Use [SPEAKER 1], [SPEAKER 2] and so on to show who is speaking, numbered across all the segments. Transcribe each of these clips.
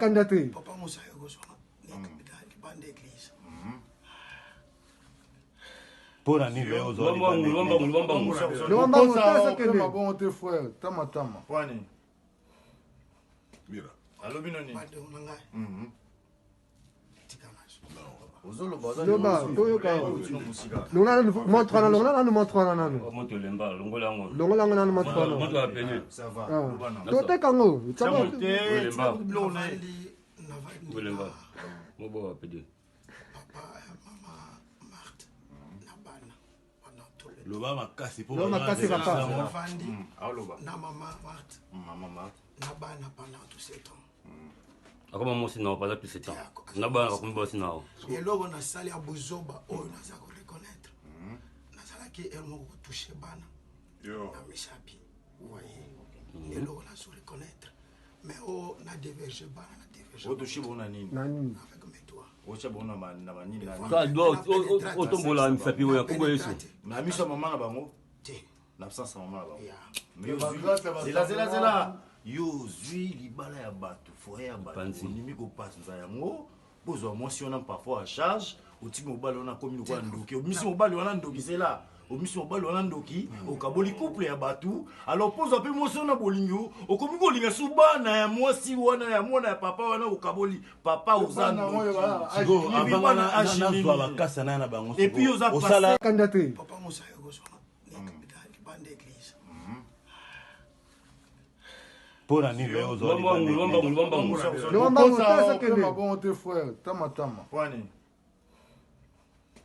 [SPEAKER 1] Candidature.
[SPEAKER 2] Papa Moussa Yogosona, les bandes d'église.
[SPEAKER 3] Pour un niveau,
[SPEAKER 1] Le Mamban, ça c'est ma bonté frère, tama.
[SPEAKER 3] Wani. Mira. Alobi noni.
[SPEAKER 1] Loba, Boyoka. Lona montre na nous montre na nous.
[SPEAKER 4] Monte lemba, longola ngo.
[SPEAKER 1] Longola na nous montre na.
[SPEAKER 4] Monte la peine.
[SPEAKER 3] Ça va.
[SPEAKER 1] Tote kango, ça va.
[SPEAKER 4] Lemba.
[SPEAKER 2] Navali.
[SPEAKER 4] Lemba. Mobo apede.
[SPEAKER 2] Papa, maman, Marthe, Nabana, pendant tout le temps.
[SPEAKER 3] Loba makasi pour.
[SPEAKER 1] Loba makasi papa.
[SPEAKER 2] Navandi,
[SPEAKER 3] Aloba.
[SPEAKER 2] na maman, Marthe,
[SPEAKER 3] Maman Marthe.
[SPEAKER 2] Nabana pendant tous ces temps.
[SPEAKER 4] Akoma mosi na pas plus de temps. Naba akumba sina.
[SPEAKER 2] Et là on a sali à Bozoba, oh on a ça reconnaître. Na sala qui elle m'a touché bana.
[SPEAKER 3] Yo.
[SPEAKER 2] Na Misapi. Vous voyez. Et là on a su reconnaître. Mais oh na divergé bana, na divergé.
[SPEAKER 3] O touché bona nini?
[SPEAKER 1] Nani.
[SPEAKER 2] Avec mes doigts.
[SPEAKER 3] O cha bona na banini na.
[SPEAKER 4] Ka do otombola Misapi oya kumba yesu.
[SPEAKER 3] Na miso maman na bango.
[SPEAKER 2] Ti.
[SPEAKER 3] Na absence maman na bango.
[SPEAKER 2] Ya.
[SPEAKER 3] Mais zela. Yo zui libala ya bato foye ya bato nimi ko passe nza yango bozo motion parfois à charge oti mobali ona komi ko ndoki omisi mobali ona ndoki zela omisi mobali ona ndoki okaboli couple ya bato alors pose un peu motion na bolingo okomi ko linga subana ya mwasi wana ya mwana ya papa wana okaboli papa ozana go abana ashini na bakasa na bango et puis oza
[SPEAKER 1] osala candidature.
[SPEAKER 2] Papa Moussa Yogosona, les bandes d'église.
[SPEAKER 3] pour un niveau
[SPEAKER 1] Le Mamban, ça c'est ma bonté frère, tama.
[SPEAKER 3] Wani.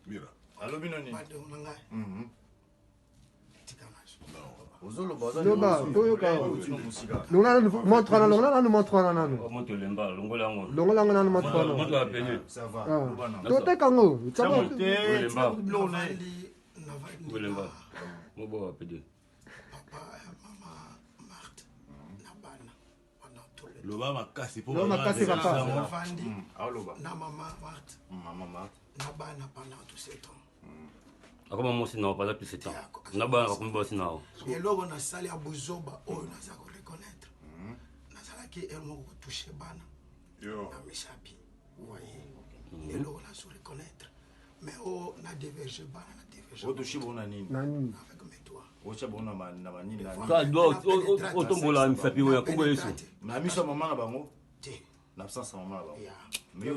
[SPEAKER 3] Mira. Alobi noni.
[SPEAKER 1] Loba, Boyoka. Lona montre na nous montre na nous.
[SPEAKER 4] Monte lemba, longola ngo.
[SPEAKER 1] Longola na nous montre na.
[SPEAKER 4] Monte la peine.
[SPEAKER 3] Ça va.
[SPEAKER 1] Tote kango, ça va.
[SPEAKER 4] Lemba.
[SPEAKER 2] Navali.
[SPEAKER 4] Lemba. Mobo apede.
[SPEAKER 2] Papa, maman, Marthe, Nabana, pendant tout le temps.
[SPEAKER 3] Loba makasi pour.
[SPEAKER 1] Loba makasi papa.
[SPEAKER 2] Navandi,
[SPEAKER 3] Aloba.
[SPEAKER 2] na maman, Marthe,
[SPEAKER 3] Maman Marthe.
[SPEAKER 2] Nabana pendant tous ces temps.
[SPEAKER 4] Akoma mosi na pas plus de temps. Naba akumba sina.
[SPEAKER 2] Et là on a sali à Bozoba, oh on a ça reconnaître. Na sala qui elle m'a touché bana.
[SPEAKER 3] Yo.
[SPEAKER 2] Na Misapi. Vous voyez. Et là on a su reconnaître. Mais oh on a divergé bana, na divergé.
[SPEAKER 3] O touché bona nini?
[SPEAKER 1] Nani.
[SPEAKER 2] Avec mes doigts.
[SPEAKER 3] O cha bona na banini na.
[SPEAKER 4] Ka do otombola Misapi oya kumba yesu.
[SPEAKER 3] Na miso maman na bango.
[SPEAKER 2] Ti.
[SPEAKER 3] Na absence maman na bango.
[SPEAKER 2] Ya.
[SPEAKER 3] Mais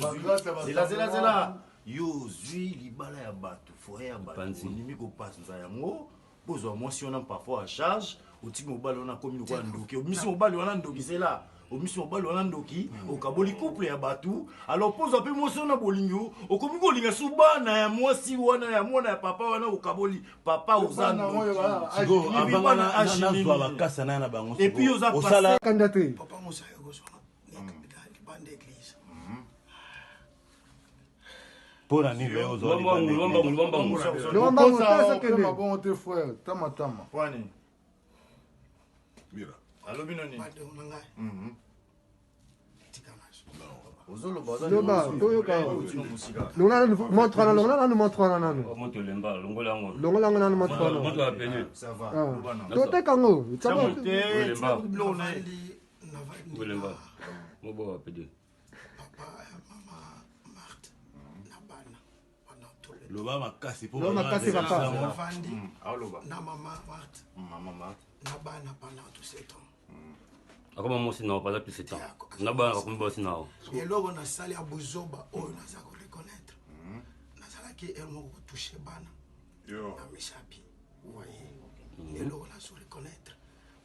[SPEAKER 3] zela. Yo zui libala ya bato foye ya bato nimi ko passe nza yango bozo motion parfois à charge oti mobali ona komi ko ndoki omisi mobali ona ndoki zela omisi mobali ona ndoki okaboli couple ya bato alors pose un peu motion na bolingo okomi ko linga subana ya mwasi wana ya mwana ya papa wana okaboli papa ozana go abana ashini na bakasa na bango et puis osala
[SPEAKER 1] Candidature.
[SPEAKER 2] Papa Moussa Yogosona, les bandes d'église.
[SPEAKER 3] pour un niveau
[SPEAKER 1] Le Mamban, ça c'est ma bonté frère, tama.
[SPEAKER 3] Wani. Mira. Alobi noni.
[SPEAKER 1] Loba, Boyoka. Lona montre na nous montre na nous.
[SPEAKER 4] Monte lemba, longola ngo.
[SPEAKER 1] Longola na nous montre na.
[SPEAKER 4] Monte la peine.
[SPEAKER 3] Ça va.
[SPEAKER 1] Tote kango, ça va.
[SPEAKER 4] Lemba.
[SPEAKER 2] Navali.
[SPEAKER 4] Lemba. Mobo apede.
[SPEAKER 2] Papa, maman, Marthe, Nabana, pendant tout le temps.
[SPEAKER 3] Loba makasi pour.
[SPEAKER 1] Loba makasi papa.
[SPEAKER 2] Navandi,
[SPEAKER 3] Aloba.
[SPEAKER 2] na maman, Marthe,
[SPEAKER 3] Maman Marthe.
[SPEAKER 2] Nabana pendant tous ces temps.
[SPEAKER 4] Akoma mosi na pas plus de temps. Naba akumba sina.
[SPEAKER 2] Et là on a sali à Bozoba, oh on a ça reconnaître. Na sala qui elle m'a touché bana.
[SPEAKER 3] Yo.
[SPEAKER 2] Na Misapi. Vous voyez. Et là on a su reconnaître.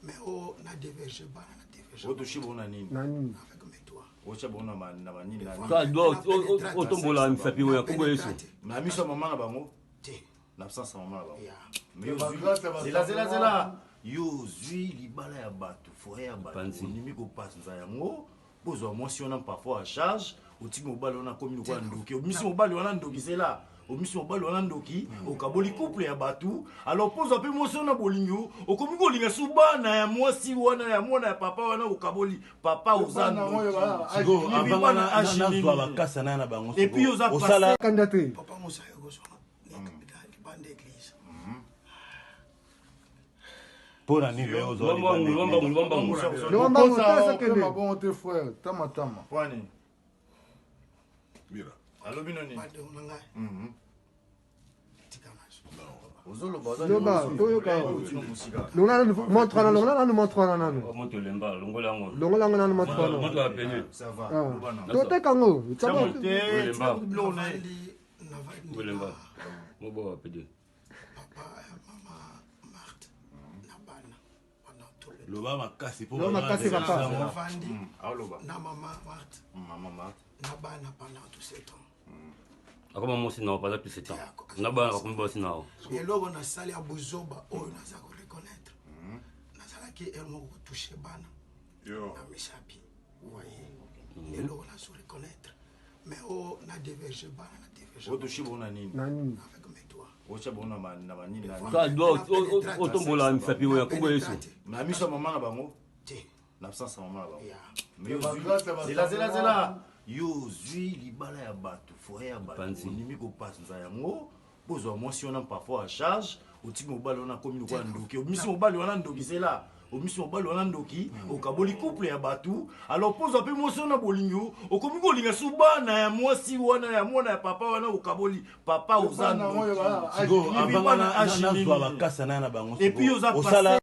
[SPEAKER 2] Mais oh on a divergé bana, na divergé.
[SPEAKER 3] O touché bona nini?
[SPEAKER 1] Nani.
[SPEAKER 2] Avec mes doigts.
[SPEAKER 3] O cha bona na banini na.
[SPEAKER 4] Ka do otombola Misapi oya kumba yesu.
[SPEAKER 3] Na miso maman na bango.
[SPEAKER 2] Ti.
[SPEAKER 3] Na absence maman na bango.
[SPEAKER 2] Ya.
[SPEAKER 3] Mais zela. Yo zui libala ya bato foye ya bato nimi ko passe nza yango bozo motion parfois à charge oti mobali ona komi ko ndoki omisi mobali wana ndoki zela omisi mobali wana ndoki okaboli couple ya bato alors pose un peu motion na bolingo okomi ko linga subana ya mwasi wana ya mwana ya papa wana okaboli papa ozana go abana ashini na bakasa na bango et puis osala
[SPEAKER 1] Candidature.
[SPEAKER 2] Papa Moussa Yogosona, les bandes d'église.
[SPEAKER 5] Pona ni leo zo.
[SPEAKER 1] Lomba mutasa kende.
[SPEAKER 6] Bon te frère, tama.
[SPEAKER 3] Kwani?
[SPEAKER 6] Mira.
[SPEAKER 3] Alobi noni?
[SPEAKER 1] Loba, Boyoka. Lona montre na nous montre na nous.
[SPEAKER 4] Monte lemba, longola ngo.
[SPEAKER 1] Longola ngo na nous montre na.
[SPEAKER 4] Monte apene.
[SPEAKER 3] Ça va.
[SPEAKER 1] Tote kango.
[SPEAKER 4] Lemba.
[SPEAKER 2] Navali
[SPEAKER 4] Lemba. Mobo apede.
[SPEAKER 2] papa maman Marthe na bana pendant tout le
[SPEAKER 5] Loba makasi po.
[SPEAKER 1] Loba makasi papa.
[SPEAKER 2] navandi
[SPEAKER 3] Aloba.
[SPEAKER 2] na maman Marthe
[SPEAKER 3] Maman.
[SPEAKER 2] na bana pendant tout ce temps.
[SPEAKER 4] Akoma mosi na pas plus 7 ans. Naba akomba aussi na.
[SPEAKER 2] eloko nasali ya bozoba oyo naza koreconnaitre nazalaki eloko kotouche bana
[SPEAKER 6] Yo.
[SPEAKER 2] na Misapi voye eloko nazo reconnaître mais oyo na diverge bana na diverge
[SPEAKER 3] Otoshi bona nini?
[SPEAKER 1] Nani?
[SPEAKER 2] avec mes doigts.
[SPEAKER 3] Ocha bona na banini na.
[SPEAKER 4] Ça doit otombola Misapi oya kongo yesu.
[SPEAKER 3] Na miso mama na bango.
[SPEAKER 2] Te.
[SPEAKER 3] Na absence mama na bango.
[SPEAKER 2] Ya.
[SPEAKER 3] Mais zela. Yo zui libala ya bato, foye ya bato.
[SPEAKER 4] Panzi.
[SPEAKER 3] Onimi ko passe nza yango. Bozo mosi on a parfois à charge. Otiki mobali on a komi ko ndoki. Omisi mobali on a ndoki zela. Omisi mobali on a ndoki. Okaboli couple ya bato. Alors pose un peu mosi on a bolingo. Okomi ko linga subana ya mosi wana ya mona ya papa wana okaboli papa ozando.
[SPEAKER 5] Sigo abanga na azwa bakasa na bango.
[SPEAKER 3] Et puis aux
[SPEAKER 5] osala